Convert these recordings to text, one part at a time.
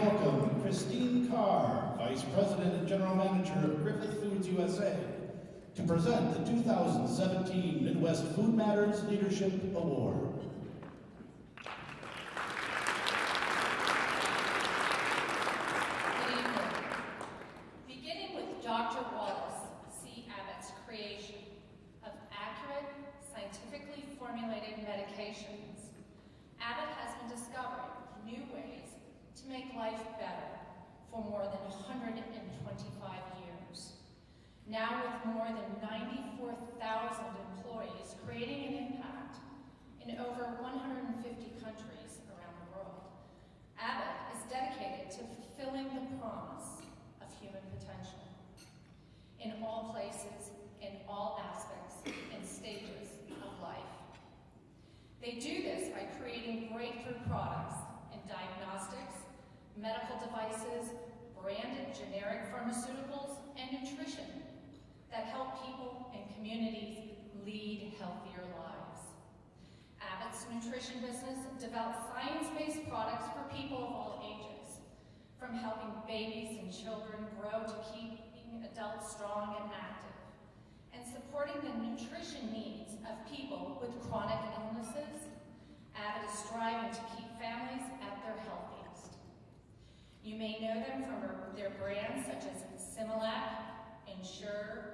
welcome Christine Carr, Vice President and General Manager of Griffith Foods USA, to present the 2017 Midwest Food Matters Leadership Award. Good evening. Beginning with Dr. Wallace C. Abbott's creation of accurate, scientifically formulated medications, Abbott has been discovering new ways to make life better for more than 125 years. Now with more than 94,000 employees creating an impact in over 150 countries around the world, Abbott is dedicated to fulfilling the promise of human potential in all places, in all aspects and stages of life. They do this by creating breakthrough products in diagnostics, medical devices, branded generic pharmaceuticals, and nutrition that help people and communities lead healthier lives. Abbott's nutrition business develops science-based products for people of all ages, from helping babies and children grow to keeping adults strong and active, and supporting the nutrition needs of people with chronic illnesses. Abbott is striving to keep families at their healthiest. You may know them from their brands such as Similac, Ensure,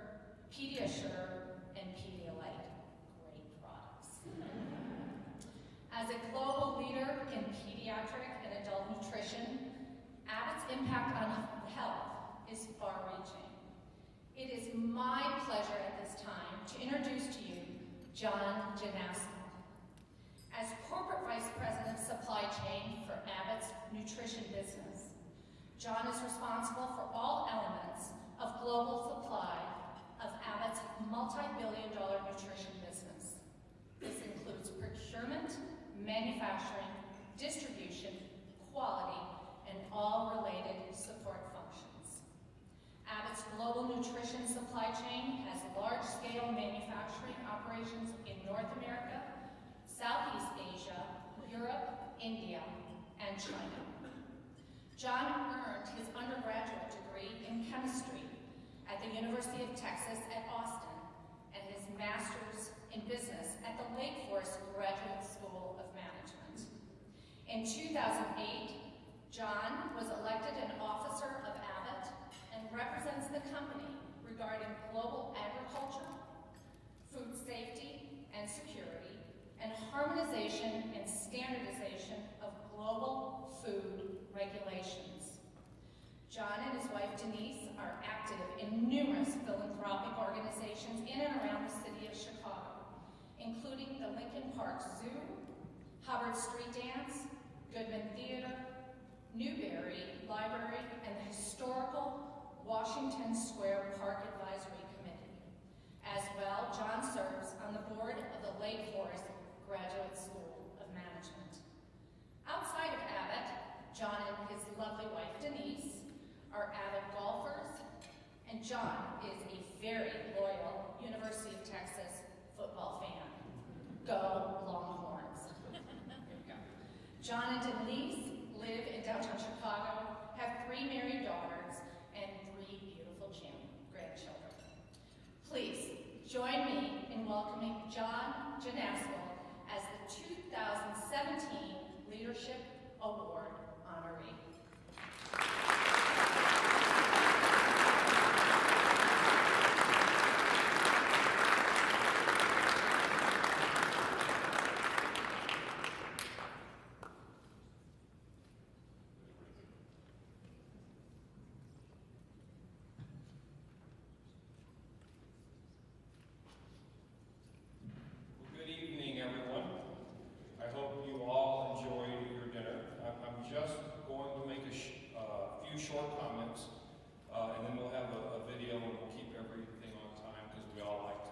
Pediasure, and Pedialyte. Great products. As a global leader in pediatric and adult nutrition, Abbott's impact on health is far-reaching. It is my pleasure at this time to introduce to you John Janasco. As Corporate Vice President of Supply Chain for Abbott's nutrition business, John is responsible for all elements of global supply of Abbott's multi-billion-dollar nutrition business. This includes procurement, manufacturing, distribution, quality, and all related support functions. Abbott's global nutrition supply chain has large-scale manufacturing operations in North America, Southeast Asia, Europe, India, and China. John earned his undergraduate degree in chemistry at the University of Texas at Austin and his master's in business at the Lake Forest Graduate School of Management. In 2008, John was elected an officer of Abbott and represents the company regarding global agriculture, food safety and security, and harmonization and standardization of global food regulations. John and his wife Denise are active in numerous philanthropic organizations in and around the city of Chicago, including the Lincoln Park Zoo, Hubbard Street Dance, Goodman Theater, Newberry Library, and the historical Washington Square Park Advisory Committee. As well, John serves on the board of the Lake Forest Graduate School of Management. Outside of Abbott, John and his lovely wife Denise are avid golfers, and John is a very loyal University of Texas football fan. Go Longhorns. There you go. John and Denise live in downtown Chicago, have 3 married daughters, and 3 beautiful grandchildren. Please join me in welcoming John Janasco as the 2017 Leadership Award honoree. Good evening, everyone. I hope you all enjoyed your dinner. I'm just going to make a few short comments, and then we'll have a video and we'll keep everything on time because we all like to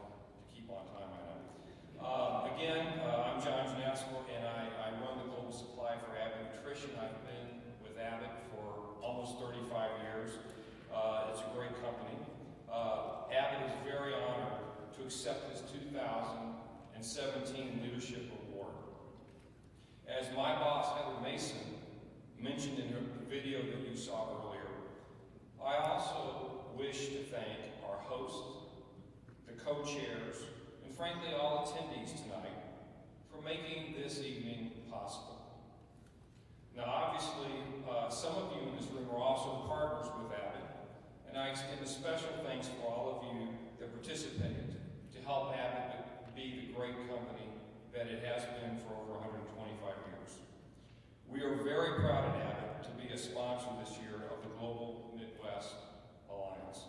keep on time, I know. Again, I'm John Janasco, and I run the global supply for Abbott Nutrition. I've been with Abbott for almost 35 years. It's a great company. Abbott is very honored to accept this 2017 Leadership Award. As my boss, Heather Mason, mentioned in the video that you saw earlier. I also wish to thank our hosts, the co-chairs, and frankly all attendees tonight for making this evening possible. Now obviously, some of you in this room are also partners with Abbott, and I extend a special thanks for all of you that participated to help Abbott be the great company that it has been for over 125 years. We are very proud at Abbott to be a sponsor this year of the Global Midwest Alliance.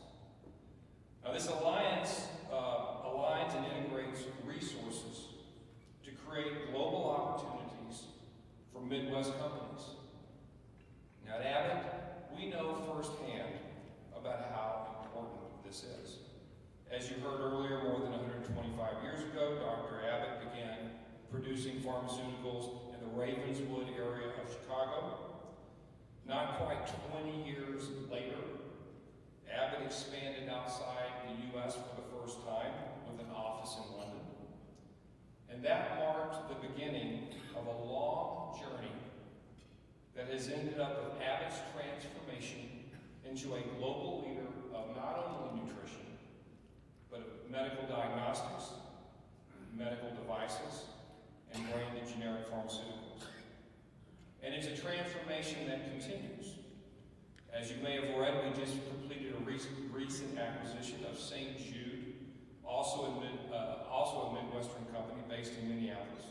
Now this alliance aligns and integrates resources to create global opportunities for Midwest companies. Now at Abbott, we know firsthand about how important this is. As you heard earlier, more than 125 years ago, Dr. Abbott began producing pharmaceuticals in the Ravenswood area of Chicago. Not quite 20 years later, Abbott expanded outside the U.S. for the first time with an office in London. And that marked the beginning of a long journey that has ended up with Abbott's transformation into a global leader of not only nutrition, but of medical diagnostics, medical devices, and branded generic pharmaceuticals. And it's a transformation that continues. As you may have read, we just completed a recent acquisition of St. Jude, also a Midwestern company based in Minneapolis.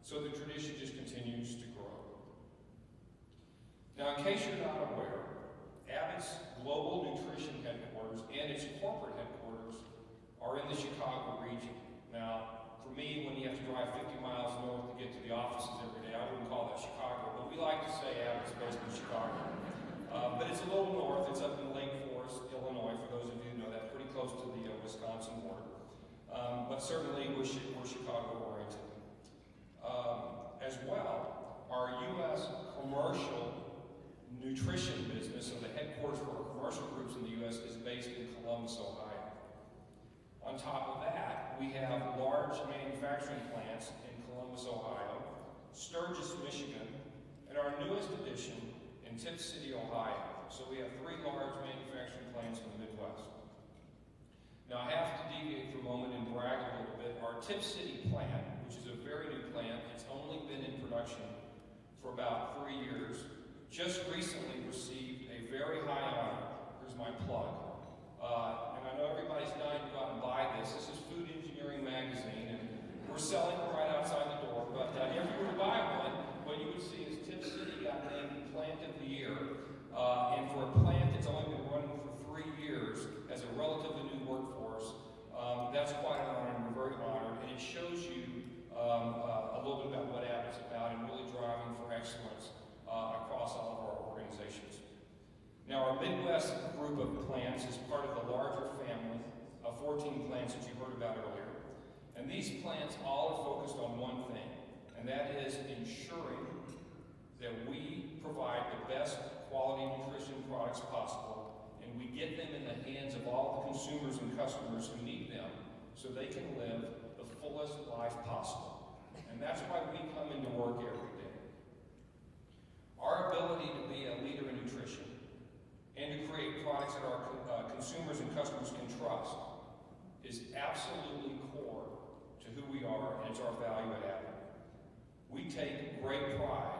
So the tradition just continues to grow. Now, in case you're not aware, Abbott's global nutrition headquarters and its corporate headquarters are in the Chicago region. Now, for me, when you have to drive 50 miles north to get to the offices every day, I wouldn't call that Chicago, but we like to say Abbott's based in Chicago. But it's a little north. It's up in Lake Forest, Illinois, for those of you who know that, pretty close to the Wisconsin border. But certainly we're Chicago-oriented. As well, our U.S. commercial nutrition business, or the headquarters for our commercial groups in the U.S., is based in Columbus, Ohio. On top of that, we have large manufacturing plants in Columbus, Ohio, Sturgis, Michigan, and our newest addition in Tip City, Ohio. So we have 3 large manufacturing plants in the Midwest. Now I have to deviate for a moment and brag a little bit. Our Tip City plant, which is a very new plant, it's only been in production for about 3 years, just recently received a very high honor. Here's my plug. And I know everybody's dying to go out and buy this. This is Food Engineering Magazine, and we're selling it right outside the door. But if you were to buy one, what you would see is Tip City got named Plant of the Year. And for a plant that's only been running for 3 years as a relatively new workforce, that's quite an honor, and we're very honored. And it shows you a little bit about what Abbott's about and really driving for excellence across all of our organizations. Now, our Midwest group of plants is part of the larger family of 14 plants that you heard about earlier. And these plants all are focused on one thing, and that is ensuring that we provide the best quality nutrition products possible, and we get them in the hands of all the consumers and customers who need them so they can live the fullest life possible. And that's why we come into work every day. Our ability to be a leader in nutrition and to create products that our consumers and customers can trust is absolutely core to who we are, and it's our value at Abbott. We take great pride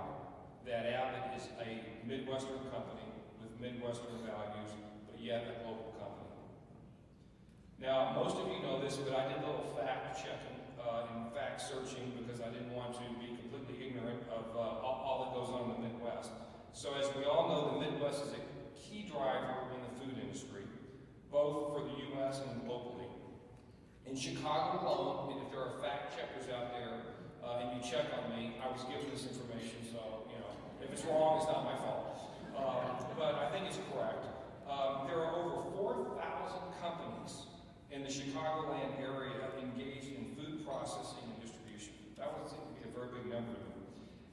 that Abbott is a Midwestern company with Midwestern values, but yet a global company. Now, most of you know this, but I did a little fact checking and fact searching because I didn't want to be completely ignorant of all that goes on in the Midwest. So as we all know, the Midwest is a key driver in the food industry, both for the U.S. and globally. In Chicago alone, and if there are fact checkers out there and you check on me, I was given this information, so, you know, if it's wrong, it's not my fault. But I think it's correct. There are over 4,000 companies in the Chicagoland area engaged in food processing and distribution. That would seem to be a very big number to me.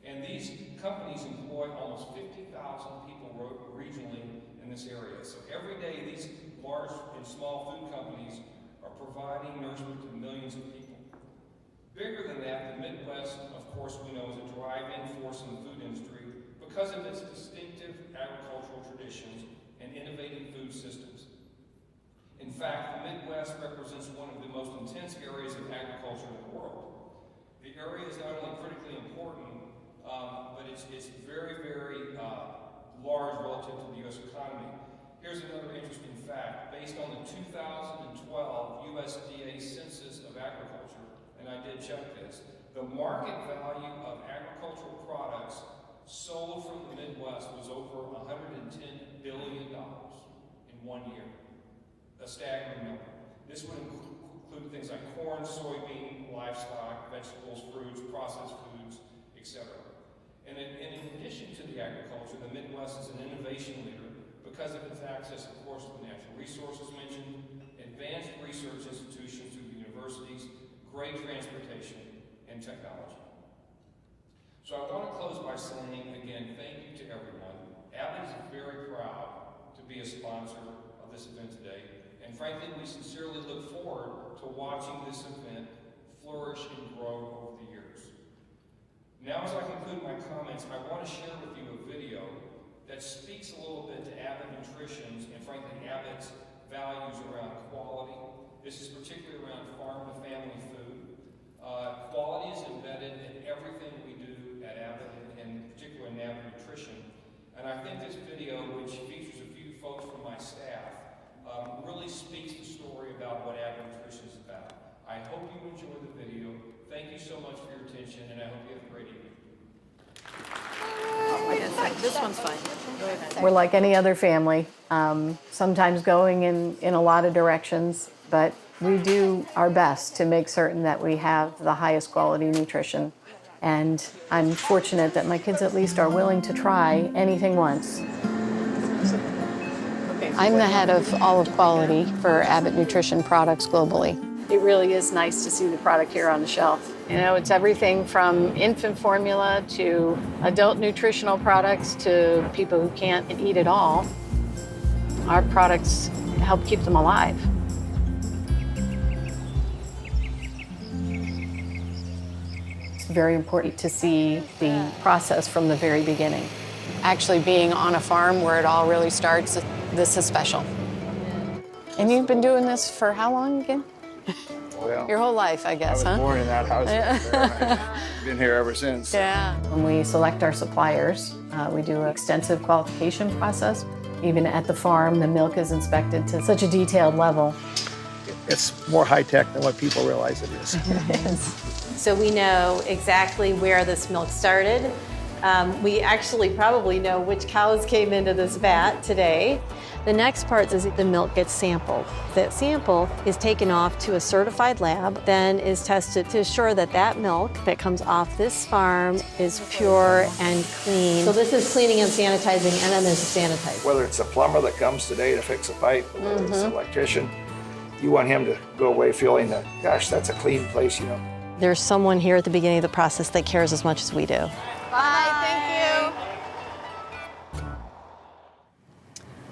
And these companies employ almost 50,000 people regionally in this area. So every day, these large and small food companies are providing nourishment to millions of people. Bigger than that, the Midwest, of course, we know is a drive-in force in the food industry because of its distinctive agricultural traditions and innovative food systems. In fact, the Midwest represents one of the most intense areas of agriculture in the world. The area is not only critically important, but it's very, very large relative to the U.S. economy. Here's another interesting fact. Based on the 2012 USDA Census of Agriculture, and I did check this, the market value of agricultural products sold from the Midwest was over $110 billion in 1 year. A staggering number. This would include things like corn, soybean, livestock, vegetables, fruits, processed foods, etc. And in addition to the agriculture, the Midwest is an innovation leader because of its access, of course, to the natural resources mentioned, advanced research institutions through the universities, great transportation, and technology. So I want to close by saying, again, thank you to everyone. Abbott is very proud to be a sponsor of this event today. And frankly, we sincerely look forward to watching this event flourish and grow over the years. Now, as I conclude my comments, I want to share with you a video that speaks a little bit to Abbott Nutrition's and frankly Abbott's values around quality. This is particularly around farm to family food. Quality is embedded in everything we do at Abbott, and particularly in Abbott Nutrition. And I think this video, which features a few folks from my staff, really speaks the story about what Abbott Nutrition is about. I hope you enjoy the video. Thank you so much for your attention, and I hope you have a great evening. This one's fine. Go ahead. We're like any other family, sometimes going in a lot of directions, but we do our best to make certain that we have the highest quality nutrition. And I'm fortunate that my kids at least are willing to try anything once. I'm the head of all of quality for Abbott Nutrition products globally. It really is nice to see the product here on the shelf. You know, it's everything from infant formula to adult nutritional products to people who can't eat at all. Our products help keep them alive. It's very important to see the process from the very beginning. Actually being on a farm where it all really starts, this is special. And you've been doing this for how long again? Well, Your whole life, I guess, I was born in that house. I've been here ever since. Yeah. When we select our suppliers, we do an extensive qualification process. Even at the farm, the milk is inspected to such a detailed level. It's more high-tech than what people realize it is. It is. So we know exactly where this milk started. We actually probably know which cows came into this vat today. The next part is the milk gets sampled. That sample is taken off to a certified lab, then is tested to ensure that that milk that comes off this farm is pure and clean. So this is cleaning and sanitizing, and then there's sanitizing. Whether it's a plumber that comes today to fix a pipe, or whether it's an electrician, you want him to go away feeling that, gosh, that's a clean place, you know. There's someone here at the beginning of the process that cares as much as we do. Bye, thank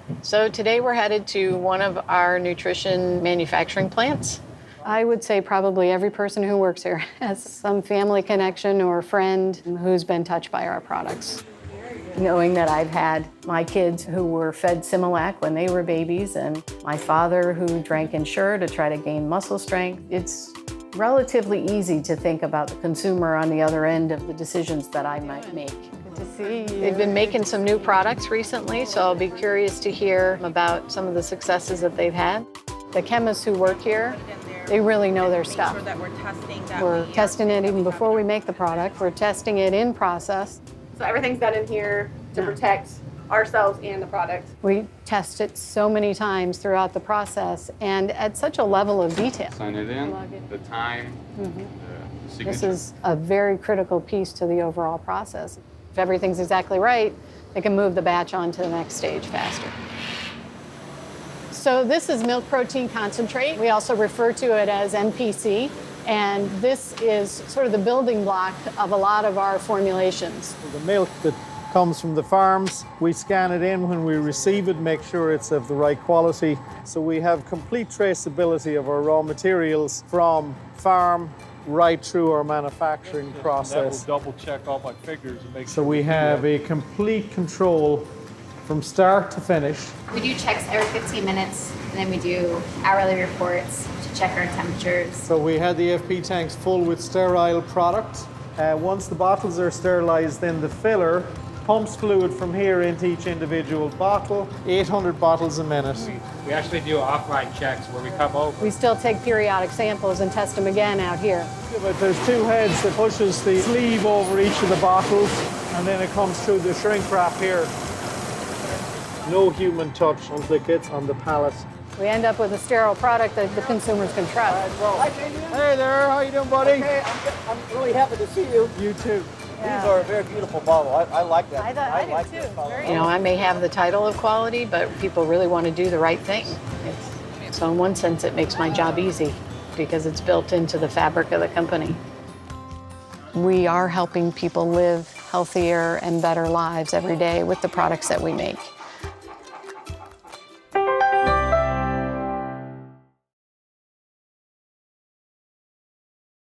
you. So today we're headed to one of our nutrition manufacturing plants. I would say probably every person who works here has some family connection or friend who's been touched by our products. Knowing that I've had my kids who were fed Similac when they were babies and my father who drank Ensure to try to gain muscle strength, it's relatively easy to think about the consumer on the other end of the decisions that I might make. Good to see you. They've been making some new products recently, so I'll be curious to hear about some of the successes that they've had. The chemists who work here, they really know their stuff. We're testing it even before we make the product. We're testing it in process. So everything's done in here to protect ourselves and the product. We test it so many times throughout the process and at such a level of detail. Sign it in, the time, the signature. This is a very critical piece to the overall process. If everything's exactly right, they can move the batch on to the next stage faster. So this is milk protein concentrate. We also refer to it as MPC. And this is sort of the building block of a lot of our formulations. The milk that comes from the farms, we scan it in when we receive it, make sure it's of the right quality. So we have complete traceability of our raw materials from farm right through our manufacturing process. That will double check all my figures and make So sure we have a complete control from start to finish. We do checks every 15 minutes, and then we do hourly reports to check our temperatures. So we had the FP tanks full with sterile product. Once the bottles are sterilized, then the filler pumps fluid from here into each individual bottle, 800 bottles a minute. We actually do offline checks where we come over. We still take periodic samples and test them again out here. But there's two heads that pushes the sleeve over each of the bottles, and then it comes through the shrink wrap here. No human touch until it gets on the pallet. We end up with a sterile product that the consumers can trust. Hey there, how you doing, buddy? Hey, I'm really happy to see you. You too. These are a very beautiful bottle. I like that. I like do this too. bottle. Very You know, I may have the title of quality, but people really want to do the right thing. So in one sense, it makes my job easy because it's built into the fabric of the company. We are helping people live healthier and better lives every day with the products that we make.